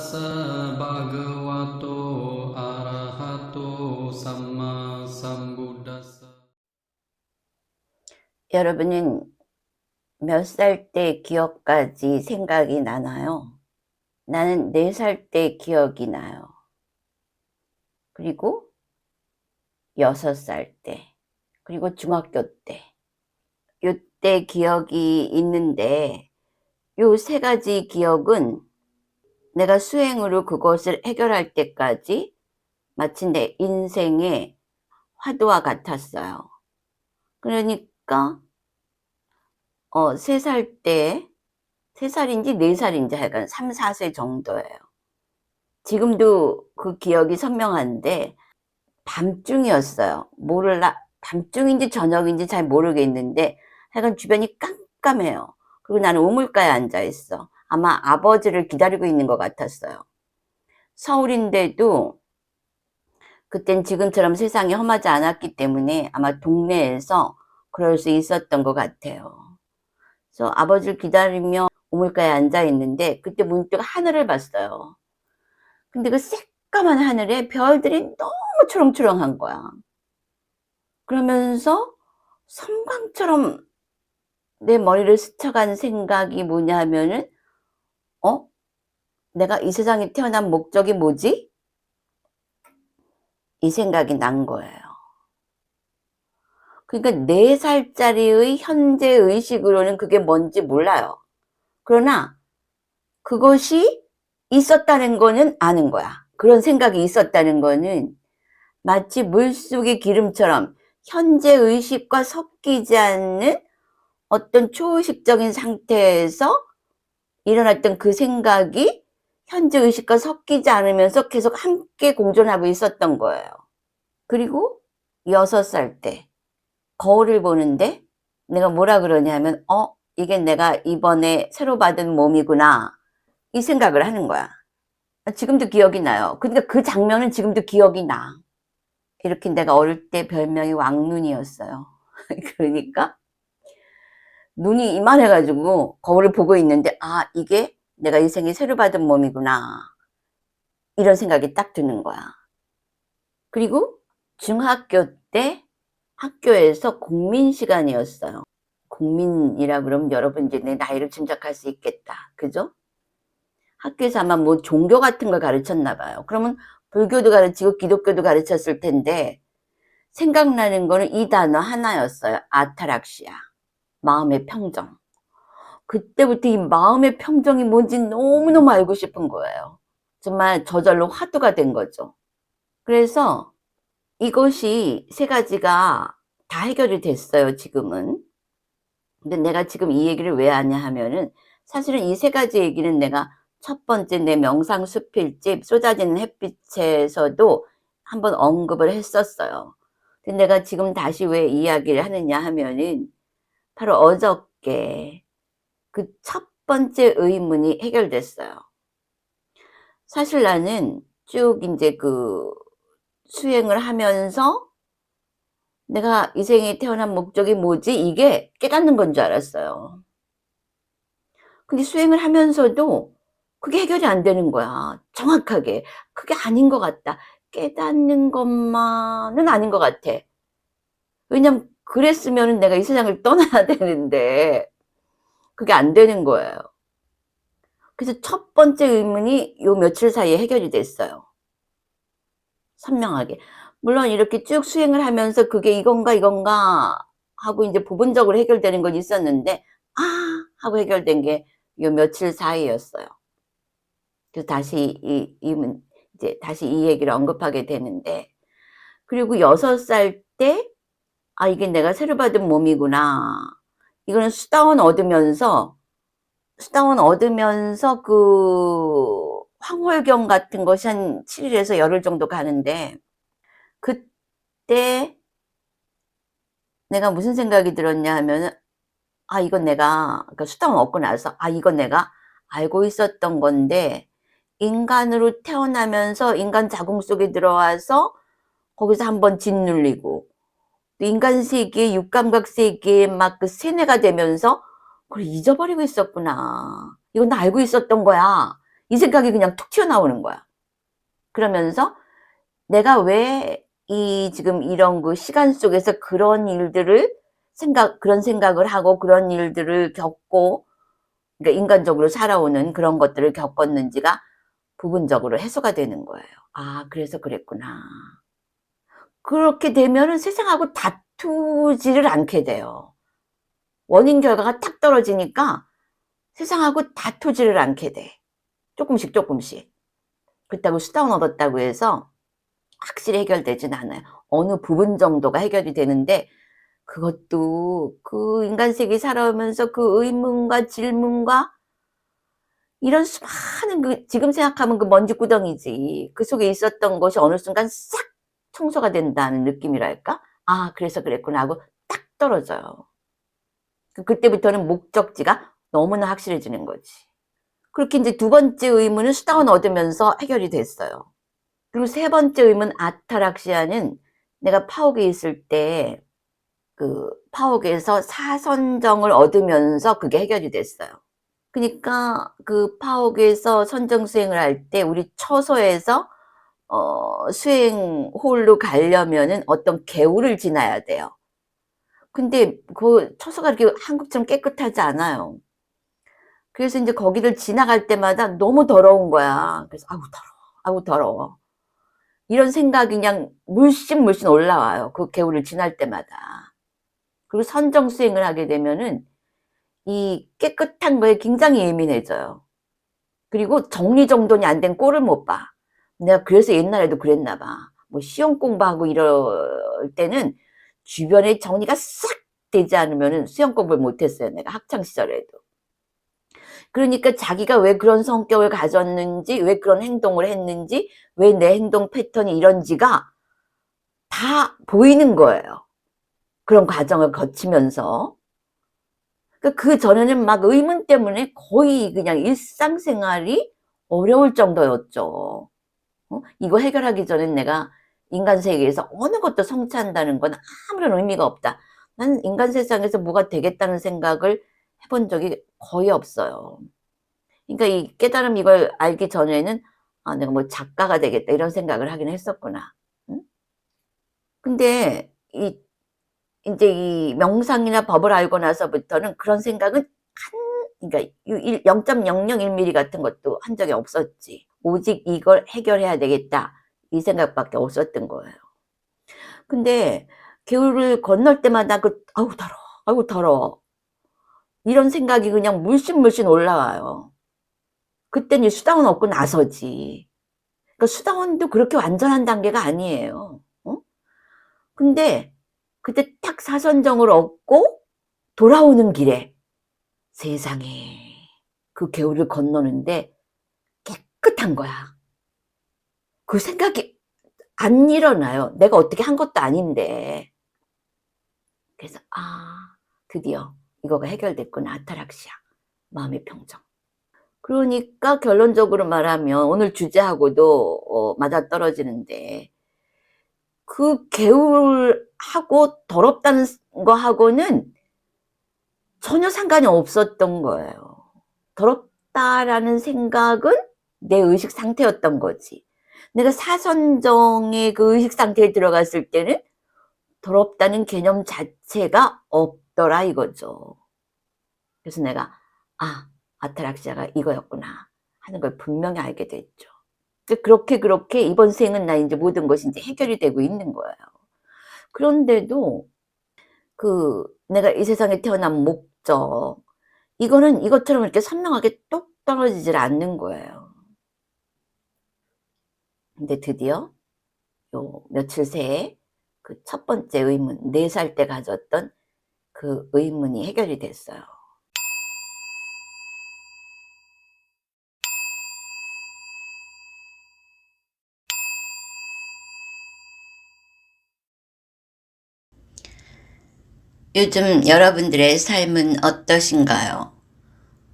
tassa bhagavato arahato samma sambuddhassa. 여러분은 몇 살 때 기억까지 생각이 나나요? 나는 4살 때 기억이 나요. 그리고 6살 때, 그리고 중학교 때. 요때 기억이 있는데 요 3가지 기억은 내가 수행으로 그것을 해결할 때까지 마치 내 인생의 화두와 같았어요. 그러니까 3살 때, 3살인지 4살인지 하여간 3, 4세 정도예요. 지금도 그 기억이 선명한데 밤중이었어요. 밤중인지 저녁인지 잘 모르겠는데 하여간 주변이 깜깜해요. 그리고 나는 우물가에 앉아있어. 아마 아버지를 기다리고 있는 것 같았어요. 서울인데도 그땐 지금처럼 세상이 험하지 않았기 때문에 아마 동네에서 그럴 수 있었던 것 같아요. 그래서 아버지를 기다리며 우물가에 앉아있는데 그때 문득 하늘을 봤어요. 근데 그 새까만 하늘에 별들이 너무 초롱초롱한 거야. 그러면서 섬광처럼 내 머리를 스쳐간 생각이 뭐냐 하면은 내가 이 세상에 태어난 목적이 뭐지? 이 생각이 난 거예요. 그러니까 4살짜리의 현재 의식으로는 그게 뭔지 몰라요. 그러나 그것이 있었다는 거는 아는 거야. 그런 생각이 있었다는 거는 마치 물속의 기름처럼 현재 의식과 섞이지 않는 어떤 초의식적인 상태에서 일어났던 그 생각이 현재 의식과 섞이지 않으면서 계속 함께 공존하고 있었던 거예요. 그리고 6살 때 거울을 보는데 내가 뭐라 그러냐면 이게 내가 이번에 새로 받은 몸이구나 이 생각을 하는 거야. 지금도 기억이 나요. 그러니까 그 장면은 지금도 기억이 나. 이렇게 내가 어릴 때 별명이 왕눈이었어요. 그러니까 눈이 이만해가지고 거울을 보고 있는데 이게 내가 이 생에 새로 받은 몸이구나 이런 생각이 딱 드는 거야. 그리고 중학교 때 학교에서 국민 시간이었어요. 국민이라 그러면 여러분 이제 내 나이를 짐작할 수 있겠다. 그죠? 학교에서 아마 뭐 종교 같은 걸 가르쳤나 봐요. 그러면 불교도 가르치고 기독교도 가르쳤을 텐데 생각나는 거는 이 단어 하나였어요. 아타락시아. 마음의 평정. 그때부터 이 마음의 평정이 뭔지 너무너무 알고 싶은 거예요. 정말 저절로 화두가 된 거죠. 그래서 이것이 3가지가 다 해결이 됐어요, 지금은. 근데 내가 지금 이 얘기를 왜 하냐 하면은 사실은 이 3가지 얘기는 내가 첫 번째 내 명상 수필집 쏟아지는 햇빛에서도 한번 언급을 했었어요. 근데 내가 지금 다시 왜 이야기를 하느냐 하면은 바로 어저께 그 첫 번째 의문이 해결됐어요. 사실 나는 쭉 이제 그 수행을 하면서 내가 이 생에 태어난 목적이 뭐지? 이게 깨닫는 건 줄 알았어요. 근데 수행을 하면서도 그게 해결이 안 되는 거야. 정확하게. 그게 아닌 것 같다. 깨닫는 것만은 아닌 것 같아. 왜냐면 그랬으면 내가 이 세상을 떠나야 되는데 그게 안 되는 거예요. 그래서 첫 번째 의문이 요 며칠 사이에 해결이 됐어요. 선명하게. 물론 이렇게 쭉 수행을 하면서 그게 이건가 하고 이제 부분적으로 해결되는 건 있었는데 하고 해결된 게 요 며칠 사이였어요. 그래서 다시 이제 다시 이 얘기를 언급하게 되는데 그리고 6살 때 이게 내가 새로 받은 몸이구나. 이거는 수다원 얻으면서 그 황홀경 같은 것이 한 7일에서 열흘 정도 가는데 그때 내가 무슨 생각이 들었냐 하면은 이건 내가 그러니까 수다원 얻고 나서 이건 내가 알고 있었던 건데 인간으로 태어나면서 인간 자궁 속에 들어와서 거기서 한번 짓눌리고 또 인간 세계, 육감각 세계에 막 그 세뇌가 되면서 그걸 잊어버리고 있었구나. 이건 나 알고 있었던 거야. 이 생각이 그냥 툭 튀어나오는 거야. 그러면서 내가 왜 지금 이런 그 시간 속에서 그런 생각을 하고 그런 일들을 겪고, 그러니까 인간적으로 살아오는 그런 것들을 겪었는지가 부분적으로 해소가 되는 거예요. 아, 그래서 그랬구나. 그렇게 되면은 세상하고 다투지를 않게 돼요. 원인 결과가 탁 떨어지니까 세상하고 다투지를 않게 돼. 조금씩 조금씩. 그렇다고 수다원 얻었다고 해서 확실히 해결되진 않아요. 어느 부분 정도가 해결이 되는데, 그것도 그 인간세계 살아오면서 그 의문과 질문과 이런 수많은 지금 생각하면 그 먼지구덩이지. 그 속에 있었던 것이 어느 순간 싹 청소가 된다는 느낌이랄까? 아, 그래서 그랬구나 하고 딱 떨어져요. 그때부터는 목적지가 너무나 확실해지는 거지. 그렇게 이제 두 번째 의문은 수다원 얻으면서 해결이 됐어요. 그리고 세 번째 의문 아타락시아는 내가 파옥에 있을 때 그 파옥에서 사선정을 얻으면서 그게 해결이 됐어요. 그러니까 그 파옥에서 선정 수행을 할 때 우리 처소에서 수행 홀로 가려면은 어떤 개울을 지나야 돼요. 근데 그 처소가 이렇게 한국처럼 깨끗하지 않아요. 그래서 이제 거기를 지나갈 때마다 너무 더러운 거야. 그래서 아우 더러워, 아우 더러워. 이런 생각이 그냥 물씬 올라와요. 그 개울을 지날 때마다. 그리고 선정 수행을 하게 되면은 이 깨끗한 거에 굉장히 예민해져요. 그리고 정리정돈이 안 된 꼴을 못 봐. 내가 그래서 옛날에도 그랬나 봐. 뭐 시험 공부하고 이럴 때는 주변에 정리가 싹 되지 않으면은 수험 공부를 못 했어요. 내가 학창 시절에도. 그러니까 자기가 왜 그런 성격을 가졌는지, 왜 그런 행동을 했는지, 왜 내 행동 패턴이 이런지가 다 보이는 거예요. 그런 과정을 거치면서. 그 전에는 막 의문 때문에 거의 그냥 일상생활이 어려울 정도였죠. 이거 해결하기 전엔 내가 인간 세계에서 어느 것도 성취한다는 건 아무런 의미가 없다. 난 인간 세상에서 뭐가 되겠다는 생각을 해본 적이 거의 없어요. 그러니까 이 깨달음 이걸 알기 전에는 아, 내가 뭐 작가가 되겠다 이런 생각을 하긴 했었구나. 응? 근데 이제 이 명상이나 법을 알고 나서부터는 그런 생각은 그러니까 0.001mm 같은 것도 한 적이 없었지. 오직 이걸 해결해야 되겠다. 이 생각밖에 없었던 거예요. 근데 개울을 건널 때마다 아우 더러워, 아우 더러워. 이런 생각이 그냥 물씬 올라와요. 그때는 수다원 얻고 나서지. 그러니까 수다원도 그렇게 완전한 단계가 아니에요. 근데 그때 딱 사선정을 얻고 돌아오는 길에 세상에 그 개울을 건너는데 깨끗한 거야. 그 생각이 안 일어나요. 내가 어떻게 한 것도 아닌데. 그래서 아, 드디어 이거가 해결됐구나. 아타락시아. 마음의 평정. 그러니까 결론적으로 말하면 오늘 주제하고도 맞아떨어지는데 그 개울하고 더럽다는 거하고는 전혀 상관이 없었던 거예요. 더럽다라는 생각은 내 의식 상태였던 거지. 내가 사선정의 그 의식 상태에 들어갔을 때는 더럽다는 개념 자체가 없더라 이거죠. 그래서 내가 아, 아타락시아가 이거였구나 하는 걸 분명히 알게 됐죠. 그렇게 이번 생은 나 이제 모든 것이 이제 해결이 되고 있는 거예요. 그런데도 내가 이 세상에 태어난 목적, 이거는 이것처럼 이렇게 선명하게 똑 떨어지질 않는 거예요. 근데 드디어 요 며칠 새에 그 첫 번째 의문, 4살 때 가졌던 그 의문이 해결이 됐어요. 요즘 여러분들의 삶은 어떠신가요?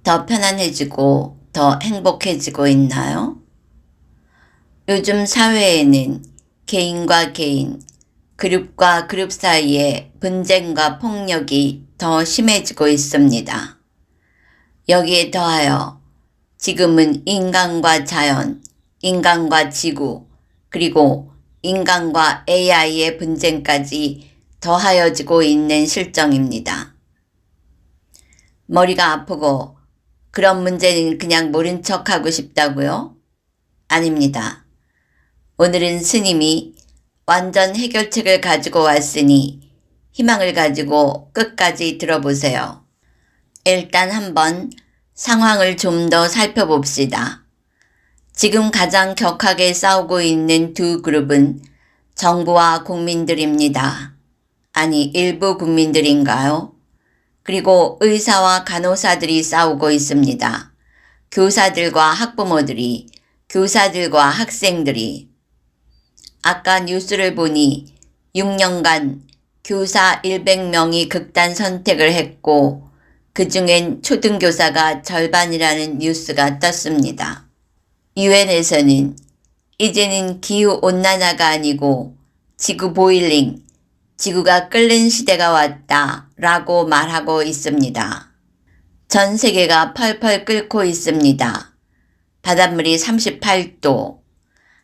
더 편안해지고 더 행복해지고 있나요? 요즘 사회에는 개인과 개인, 그룹과 그룹 사이에 분쟁과 폭력이 더 심해지고 있습니다. 여기에 더하여 지금은 인간과 자연, 인간과 지구, 그리고 인간과 AI의 분쟁까지 더하여지고 있는 실정입니다. 머리가 아프고 그런 문제는 그냥 모른 척하고 싶다고요? 아닙니다. 오늘은 스님이 완전 해결책을 가지고 왔으니 희망을 가지고 끝까지 들어보세요. 일단 한번 상황을 좀 더 살펴봅시다. 지금 가장 격하게 싸우고 있는 두 그룹은 정부와 국민들입니다. 아니, 일부 국민들인가요? 그리고 의사와 간호사들이 싸우고 있습니다. 교사들과 학부모들이, 교사들과 학생들이. 아까 뉴스를 보니 6년간 교사 100명이 극단 선택을 했고 그 중엔 초등교사가 절반이라는 뉴스가 떴습니다. 유엔에서는 이제는 기후온난화가 아니고 지구 보일링, 지구가 끓는 시대가 왔다 라고 말하고 있습니다. 전 세계가 펄펄 끓고 있습니다. 바닷물이 38도.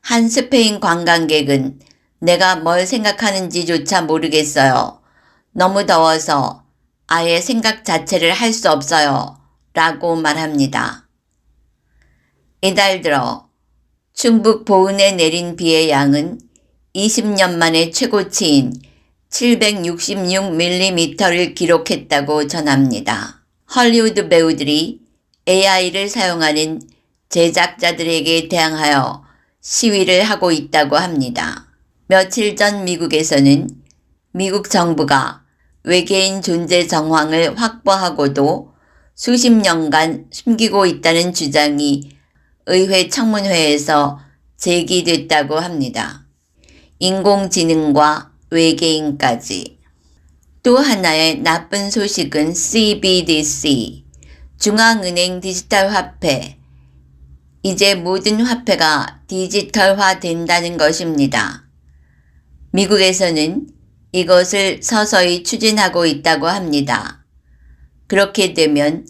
한 스페인 관광객은 내가 뭘 생각하는지조차 모르겠어요. 너무 더워서 아예 생각 자체를 할 수 없어요. 라고 말합니다. 이달 들어 충북 보은에 내린 비의 양은 20년 만에 최고치인 766mm를 기록했다고 전합니다. 헐리우드 배우들이 AI를 사용하는 제작자들에게 대항하여 시위를 하고 있다고 합니다. 며칠 전 미국에서는 미국 정부가 외계인 존재 정황을 확보하고도 수십 년간 숨기고 있다는 주장이 의회 청문회에서 제기됐다고 합니다. 인공지능과 외계인까지. 또 하나의 나쁜 소식은 CBDC, 중앙은행 디지털 화폐. 이제 모든 화폐가 디지털화 된다는 것입니다. 미국에서는 이것을 서서히 추진하고 있다고 합니다. 그렇게 되면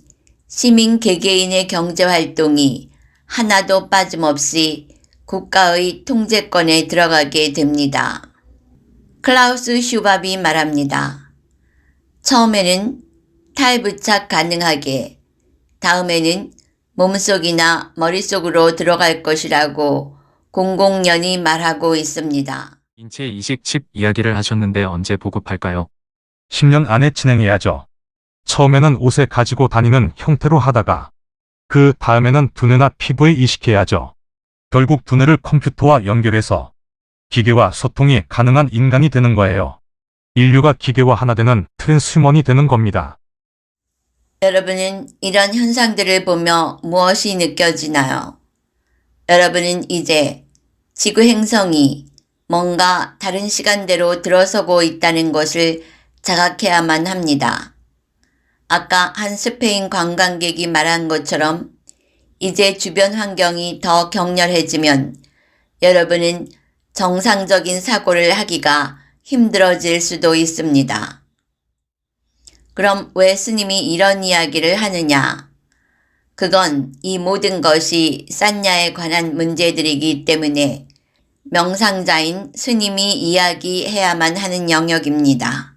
시민 개개인의 경제활동이 하나도 빠짐없이 국가의 통제권에 들어가게 됩니다. 클라우스 슈밥이 말합니다. 처음에는 탈부착 가능하게, 다음에는 몸속이나 머릿속으로 들어갈 것이라고 공공연히 말하고 있습니다. 인체 이식 칩 이야기를 하셨는데 언제 보급할까요? 10년 안에 진행해야죠. 처음에는 옷에 가지고 다니는 형태로 하다가 그 다음에는 두뇌나 피부에 이식해야죠. 결국 두뇌를 컴퓨터와 연결해서 기계와 소통이 가능한 인간이 되는 거예요. 인류가 기계와 하나 되는 트랜스휴먼이 되는 겁니다. 여러분은 이런 현상들을 보며 무엇이 느껴지나요? 여러분은 이제 지구 행성이 뭔가 다른 시간대로 들어서고 있다는 것을 자각해야만 합니다. 아까 한 스페인 관광객이 말한 것처럼 이제 주변 환경이 더 격렬해지면 여러분은 정상적인 사고를 하기가 힘들어질 수도 있습니다. 그럼 왜 스님이 이런 이야기를 하느냐? 그건 이 모든 것이 싼냐에 관한 문제들이기 때문에 명상자인 스님이 이야기해야만 하는 영역입니다.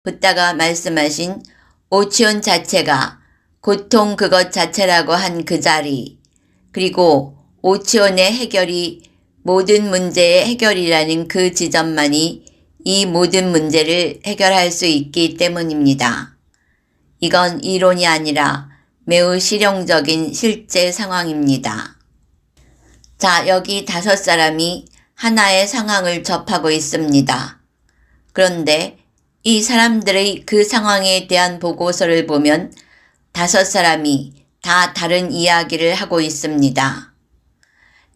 붓다가 말씀하신 오치온 자체가 고통 그것 자체라고 한 그 자리, 그리고 오치온의 해결이 모든 문제의 해결이라는 그 지점만이 이 모든 문제를 해결할 수 있기 때문입니다. 이건 이론이 아니라 매우 실용적인 실제 상황입니다. 자, 여기 5사람이 하나의 상황을 접하고 있습니다. 그런데 이 사람들의 그 상황에 대한 보고서를 보면 5사람이 다 다른 이야기를 하고 있습니다.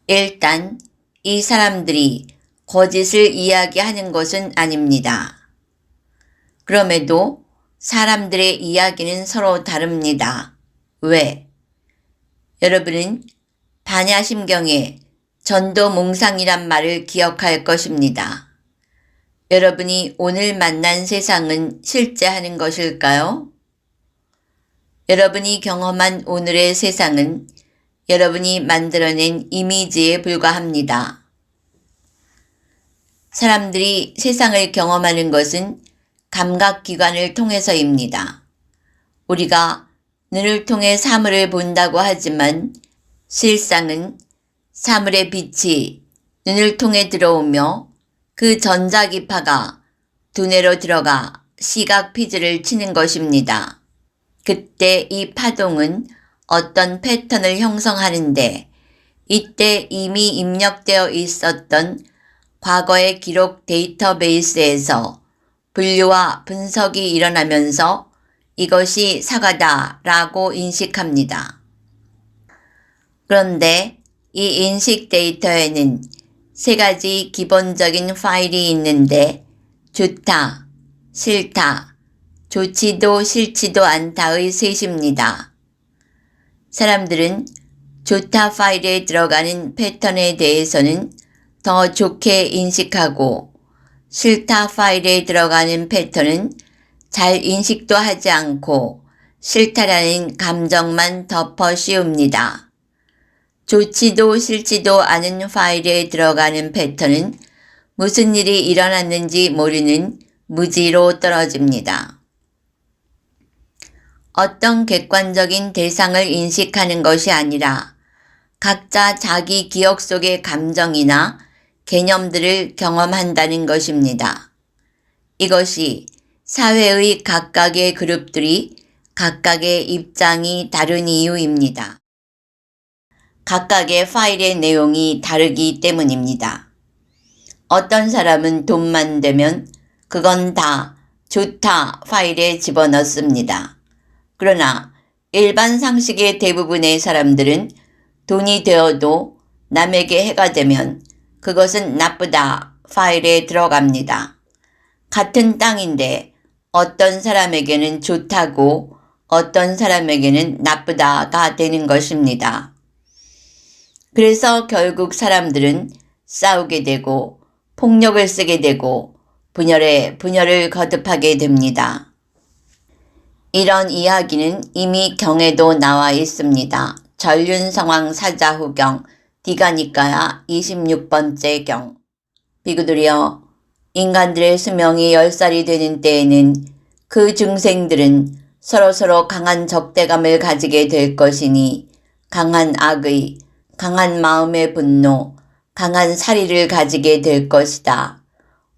일단 이 사람들이 거짓을 이야기하는 것은 아닙니다. 그럼에도 사람들의 이야기는 서로 다릅니다. 왜? 여러분은 반야심경에 전도몽상이란 말을 기억할 것입니다. 여러분이 오늘 만난 세상은 실제 하는 것일까요? 여러분이 경험한 오늘의 세상은 여러분이 만들어낸 이미지에 불과합니다. 사람들이 세상을 경험하는 것은 감각기관을 통해서입니다. 우리가 눈을 통해 사물을 본다고 하지만 실상은 사물의 빛이 눈을 통해 들어오며 그 전자기파가 두뇌로 들어가 시각 피즈를 치는 것입니다. 그때 이 파동은 어떤 패턴을 형성하는데 이때 이미 입력되어 있었던 과거의 기록 데이터베이스에서 분류와 분석이 일어나면서 이것이 사과다라고 인식합니다. 그런데 이 인식 데이터에는 세 가지 기본적인 파일이 있는데 좋다, 싫다, 좋지도 싫지도 않다의 셋입니다. 사람들은 좋다 파일에 들어가는 패턴에 대해서는 더 좋게 인식하고 싫다 파일에 들어가는 패턴은 잘 인식도 하지 않고 싫다라는 감정만 덮어 씌웁니다. 좋지도 싫지도 않은 파일에 들어가는 패턴은 무슨 일이 일어났는지 모르는 무지로 떨어집니다. 어떤 객관적인 대상을 인식하는 것이 아니라 각자 자기 기억 속의 감정이나 개념들을 경험한다는 것입니다. 이것이 사회의 각각의 그룹들이 각각의 입장이 다른 이유입니다. 각각의 파일의 내용이 다르기 때문입니다. 어떤 사람은 돈만 되면 그건 다 좋다 파일에 집어넣습니다. 그러나 일반 상식의 대부분의 사람들은 돈이 되어도 남에게 해가 되면 그것은 나쁘다 파일에 들어갑니다. 같은 땅인데 어떤 사람에게는 좋다고 어떤 사람에게는 나쁘다가 되는 것입니다. 그래서 결국 사람들은 싸우게 되고 폭력을 쓰게 되고 분열에 분열을 거듭하게 됩니다. 이런 이야기는 이미 경에도 나와 있습니다. 전륜성왕 사자후경 디가니까야 26번째 경. 비구들이여, 인간들의 수명이 10살이 되는 때에는 그 중생들은 서로서로 강한 적대감을 가지게 될 것이니 강한 악의, 강한 마음의 분노, 강한 사리를 가지게 될 것이다.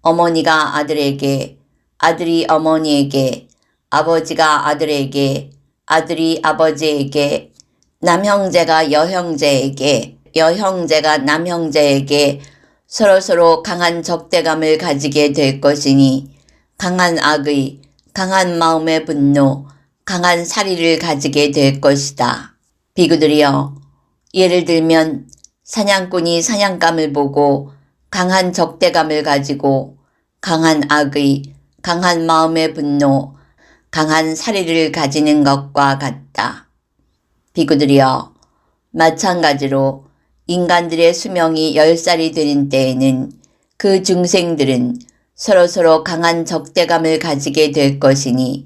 어머니가 아들에게, 아들이 어머니에게, 아버지가 아들에게, 아들이 아버지에게, 남형제가 여형제에게, 여형제가 남형제에게 서로서로 강한 적대감을 가지게 될 것이니 강한 악의, 강한 마음의 분노, 강한 사리를 가지게 될 것이다. 비구들이여, 예를 들면 사냥꾼이 사냥감을 보고 강한 적대감을 가지고 강한 악의, 강한 마음의 분노, 강한 사리를 가지는 것과 같다. 비구들이여, 마찬가지로 인간들의 수명이 10살이 되는 때에는 그 중생들은 서로서로 강한 적대감을 가지게 될 것이니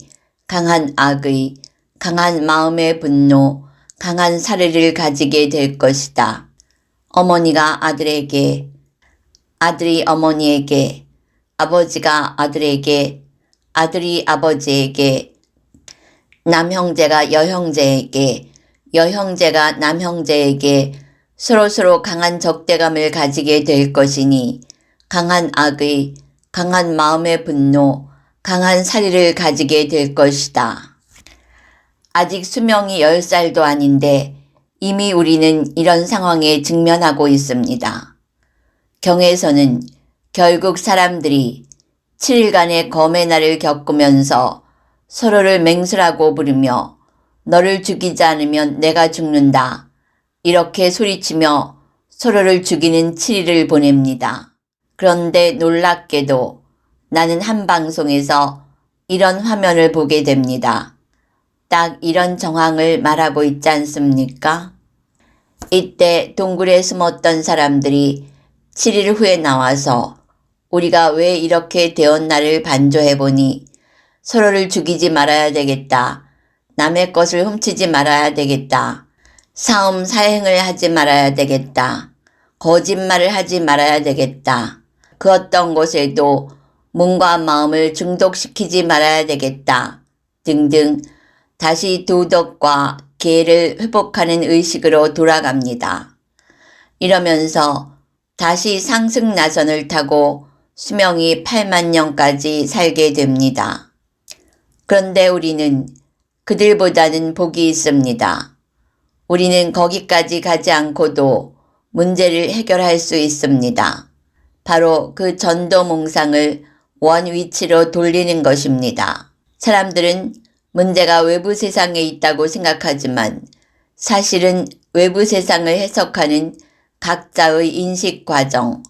강한 악의, 강한 마음의 분노, 강한 사리를 가지게 될 것이다. 어머니가 아들에게, 아들이 어머니에게, 아버지가 아들에게, 아들이 아버지에게, 남형제가 여형제에게, 여형제가 남형제에게 서로서로 강한 적대감을 가지게 될 것이니 강한 악의, 강한 마음의 분노, 강한 사리를 가지게 될 것이다. 아직 수명이 10살도 아닌데 이미 우리는 이런 상황에 직면하고 있습니다. 경에서는 결국 사람들이 7일간의 검의 날을 겪으면서 서로를 맹수라고 부르며 너를 죽이지 않으면 내가 죽는다. 이렇게 소리치며 서로를 죽이는 7일을 보냅니다. 그런데 놀랍게도 나는 한 방송에서 이런 화면을 보게 됩니다. 딱 이런 정황을 말하고 있지 않습니까? 이때 동굴에 숨었던 사람들이 7일 후에 나와서 우리가 왜 이렇게 되었나를 반조해보니 서로를 죽이지 말아야 되겠다. 남의 것을 훔치지 말아야 되겠다. 사음 사행을 하지 말아야 되겠다. 거짓말을 하지 말아야 되겠다. 그 어떤 것에도 몸과 마음을 중독시키지 말아야 되겠다. 등등 다시 도덕과 계를 회복하는 의식으로 돌아갑니다. 이러면서 다시 상승 나선을 타고 수명이 8만 년까지 살게 됩니다. 그런데 우리는 그들보다는 복이 있습니다. 우리는 거기까지 가지 않고도 문제를 해결할 수 있습니다. 바로 그 전도 몽상을 원 위치로 돌리는 것입니다. 사람들은 문제가 외부 세상에 있다고 생각하지만 사실은 외부 세상을 해석하는 각자의 인식 과정,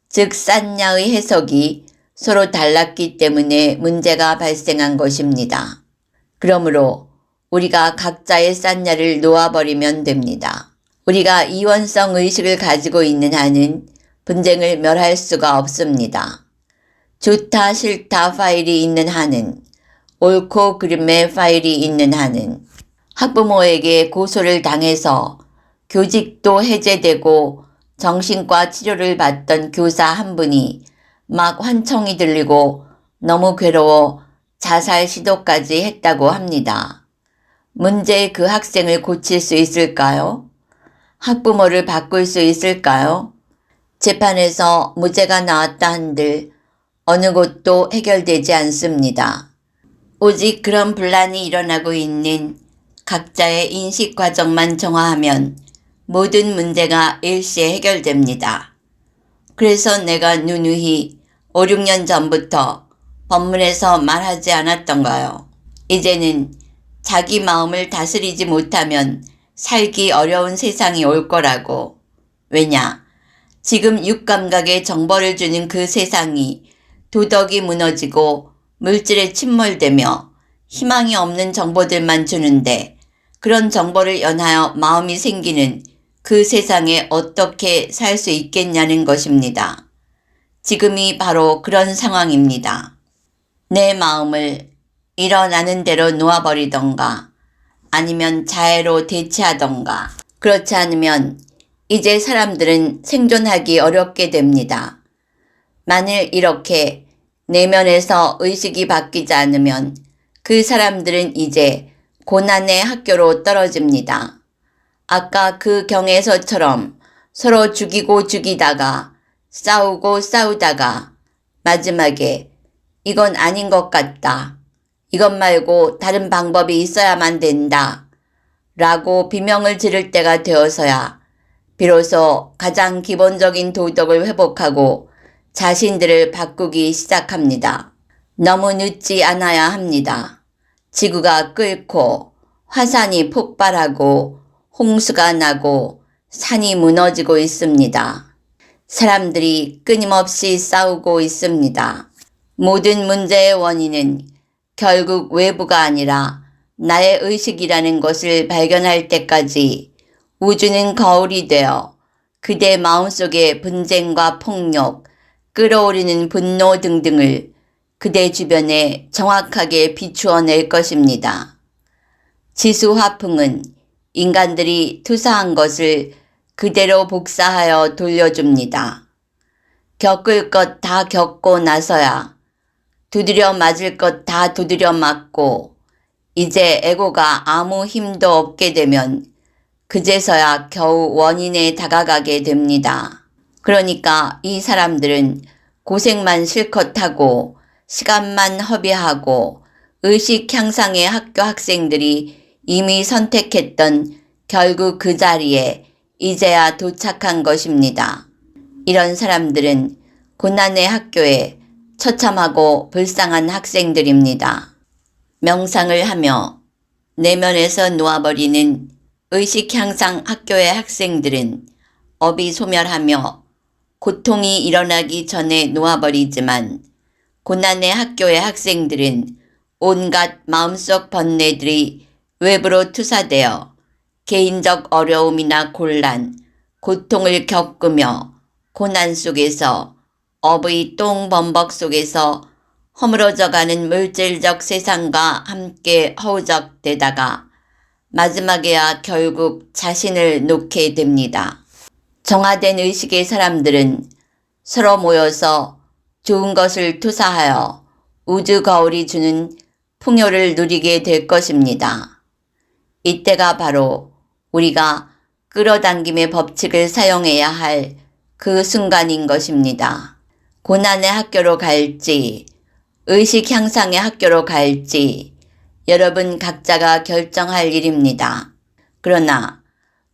즉 싼냐의 해석이 서로 달랐기 때문에 문제가 발생한 것입니다. 그러므로 우리가 각자의 싼냐를 놓아버리면 됩니다. 우리가 이원성 의식을 가지고 있는 한은 분쟁을 멸할 수가 없습니다. 좋다 싫다 파일이 있는 한은, 옳고 그름의 파일이 있는 한은, 학부모에게 고소를 당해서 교직도 해제되고 정신과 치료를 받던 교사 한 분이 막 환청이 들리고 너무 괴로워 자살 시도까지 했다고 합니다. 문제의 그 학생을 고칠 수 있을까요? 학부모를 바꿀 수 있을까요? 재판에서 무죄가 나왔다 한들 어느 곳도 해결되지 않습니다. 오직 그런 분란이 일어나고 있는 각자의 인식 과정만 정화하면 모든 문제가 일시에 해결됩니다. 그래서 내가 누누이 5, 6년 전부터 법문에서 말하지 않았던가요? 이제는 자기 마음을 다스리지 못하면 살기 어려운 세상이 올 거라고. 왜냐? 지금 육감각에 정보를 주는 그 세상이 도덕이 무너지고 물질에 침몰되며 희망이 없는 정보들만 주는데 그런 정보를 연하여 마음이 생기는 그 세상에 어떻게 살 수 있겠냐는 것입니다. 지금이 바로 그런 상황입니다. 내 마음을 일어나는 대로 놓아버리던가 아니면 자애로 대체하던가 그렇지 않으면 이제 사람들은 생존하기 어렵게 됩니다. 만일 이렇게 내면에서 의식이 바뀌지 않으면 그 사람들은 이제 고난의 학교로 떨어집니다. 아까 그 경에서처럼 서로 죽이고 죽이다가 싸우고 싸우다가 마지막에 이건 아닌 것 같다. 이것 말고 다른 방법이 있어야만 된다. 라고 비명을 지를 때가 되어서야 비로소 가장 기본적인 도덕을 회복하고 자신들을 바꾸기 시작합니다. 너무 늦지 않아야 합니다. 지구가 끓고 화산이 폭발하고 홍수가 나고 산이 무너지고 있습니다. 사람들이 끊임없이 싸우고 있습니다. 모든 문제의 원인은 결국 외부가 아니라 나의 의식이라는 것을 발견할 때까지 우주는 거울이 되어 그대 마음속의 분쟁과 폭력, 끓어오르는 분노 등등을 그대 주변에 정확하게 비추어 낼 것입니다. 지수화풍은 인간들이 투사한 것을 그대로 복사하여 돌려줍니다. 겪을 것 다 겪고 나서야 두드려 맞을 것 다 두드려 맞고 이제 에고가 아무 힘도 없게 되면 그제서야 겨우 원인에 다가가게 됩니다. 그러니까 이 사람들은 고생만 실컷 하고 시간만 허비하고 의식 향상의 학교 학생들이 이미 선택했던 결국 그 자리에 이제야 도착한 것입니다. 이런 사람들은 고난의 학교에 처참하고 불쌍한 학생들입니다. 명상을 하며 내면에서 놓아버리는 의식 향상 학교의 학생들은 업이 소멸하며 고통이 일어나기 전에 놓아버리지만 고난의 학교의 학생들은 온갖 마음속 번뇌들이 외부로 투사되어 개인적 어려움이나 곤란, 고통을 겪으며 고난 속에서 업의 똥범벅 속에서 허물어져가는 물질적 세상과 함께 허우적대다가 마지막에야 결국 자신을 놓게 됩니다. 정화된 의식의 사람들은 서로 모여서 좋은 것을 투사하여 우주 거울이 주는 풍요를 누리게 될 것입니다. 이때가 바로 우리가 끌어당김의 법칙을 사용해야 할 그 순간인 것입니다. 고난의 학교로 갈지 의식 향상의 학교로 갈지 여러분 각자가 결정할 일입니다. 그러나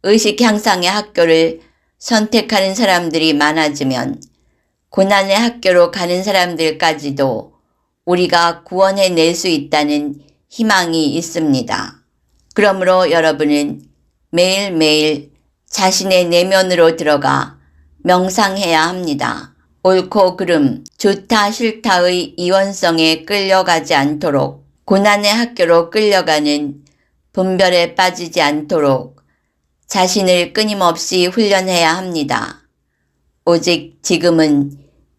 의식 향상의 학교를 선택하는 사람들이 많아지면 고난의 학교로 가는 사람들까지도 우리가 구원해낼 수 있다는 희망이 있습니다. 그러므로 여러분은 매일매일 자신의 내면으로 들어가 명상해야 합니다. 옳고 그름, 좋다 싫다의 이원성에 끌려가지 않도록 고난의 학교로 끌려가는 분별에 빠지지 않도록 자신을 끊임없이 훈련해야 합니다. 오직 지금은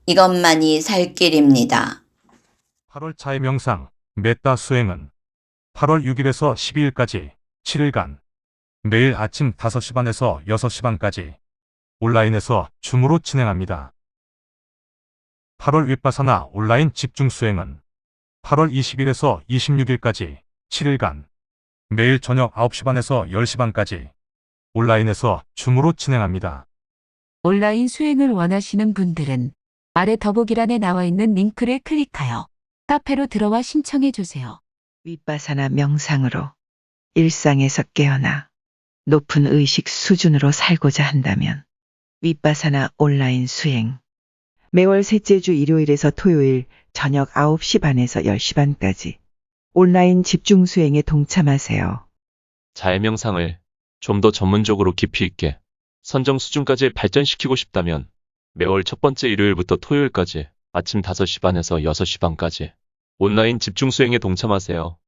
이것만이 살 길입니다. 8월차의 명상, 메타 수행은 8월 6일에서 12일까지 7일간 매일 아침 5시 반에서 6시 반까지 온라인에서 줌으로 진행합니다. 8월 윗바사나 온라인 집중 수행은 8월 20일에서 26일까지 7일간 매일 저녁 9시 반에서 10시 반까지 온라인에서 줌으로 진행합니다. 온라인 수행을 원하시는 분들은 아래 더보기란에 나와 있는 링크를 클릭하여 카페로 들어와 신청해 주세요. 윗바사나 명상으로 일상에서 깨어나 높은 의식 수준으로 살고자 한다면 윗바사나 온라인 수행 매월 셋째 주 일요일에서 토요일 저녁 9시 반에서 10시 반까지 온라인 집중 수행에 동참하세요. 자해명상을 좀 더 전문적으로 깊이 있게 선정 수준까지 발전시키고 싶다면 매월 첫 번째 일요일부터 토요일까지 아침 5시 반에서 6시 반까지 온라인 집중 수행에 동참하세요.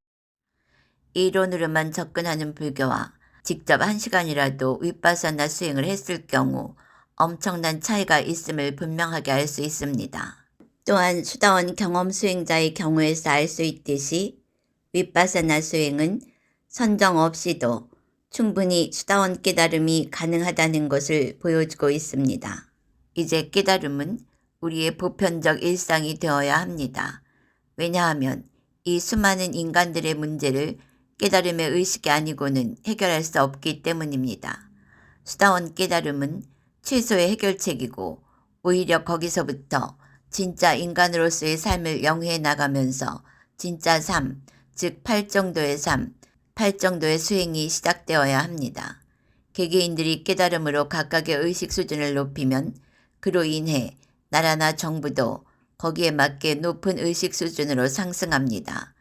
이론으로만 접근하는 불교와 직접 1시간이라도 윗바사나 수행을 했을 경우 엄청난 차이가 있음을 분명하게 알 수 있습니다. 또한 수다원 경험 수행자의 경우에서 알 수 있듯이 윗바사나 수행은 선정 없이도 충분히 수다원 깨달음이 가능하다는 것을 보여주고 있습니다. 이제 깨달음은 우리의 보편적 일상이 되어야 합니다. 왜냐하면 이 수많은 인간들의 문제를 깨달음의 의식이 아니고는 해결할 수 없기 때문입니다. 수다원 깨달음은 최소의 해결책이고 오히려 거기서부터 진짜 인간으로서의 삶을 영위해 나가면서 진짜 삶, 즉 8정도의 삶, 8정도의 수행이 시작되어야 합니다. 개개인들이 깨달음으로 각각의 의식 수준을 높이면 그로 인해 나라나 정부도 거기에 맞게 높은 의식 수준으로 상승합니다.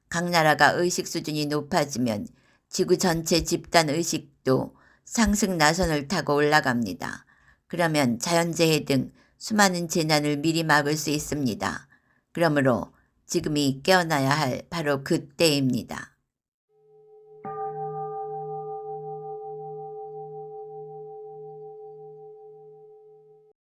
각 나라가 의식 수준이 높아지면 지구 전체 집단 의식도 상승 나선을 타고 올라갑니다. 그러면 자연재해 등 수많은 재난을 미리 막을 수 있습니다. 그러므로 지금이 깨어나야 할 바로 그때입니다.